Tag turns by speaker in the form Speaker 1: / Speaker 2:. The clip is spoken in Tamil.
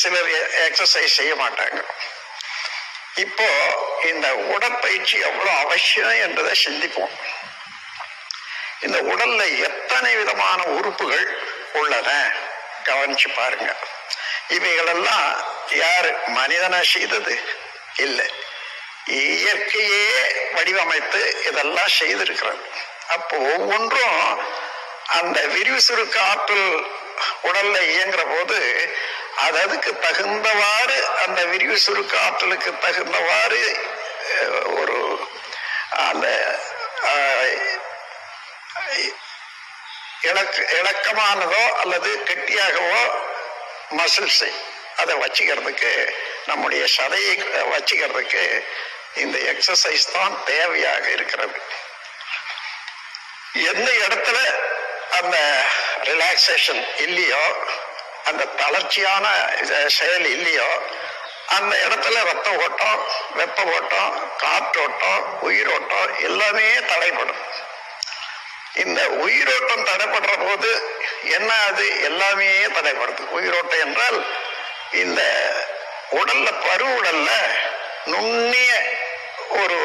Speaker 1: சிலர் எக்ஸசைஸ் செய்ய மாட்டாங்க. இப்போ இந்த உடற்பயிற்சி எவ்வளவு அவசியம் என்றதை சிந்திப்போம். இந்த உடல்ல எத்தனை விதமான உறுப்புகள் உள்ளன கவனிச்சு பாருங்க. இவைகளெல்லாம் யாரு மனிதனா செய்தது இல்லை, இயற்கையே வடிவமைத்து இதெல்லாம் செய்திருக்கிறது. அப்போ ஒவ்வொன்றும் அந்த விரிவு சுருக்க ஆற்றல் உடல்ல இயங்குற போது அதுக்கு தகுந்தவாறு அந்த விரிவு சுருக்க ஆற்றலுக்கு தகுந்தவாறு ஒரு அந்த இலக்கமானதோ அல்லது கெட்டியாகவோ மசில்ஸை அதை வச்சுக்கிறதுக்கு, நம்முடைய சதையை வச்சுக்கிறதுக்கு இந்த எக்ஸசைஸ் தான் தேவையாக இருக்கிறது. எந்த இடத்துல அந்த ரிலாக்ஸேஷன் இல்லையோ, அந்த தளர்ச்சியான செயல் இல்லையோ, அந்த இடத்துல ரத்த ஓட்டம், வெப்ப ஓட்டம், காற்றோட்டம், உயிரோட்டம் எல்லாமே தடைப்படும். இந்த உயிரோட்டம் தடைப்படுற போது என்ன, அது எல்லாமே தடைப்படுது. உயிரோட்டம் என்றால் இந்த உடல்ல, பரு உடல்ல நுண்ணிய ஒரு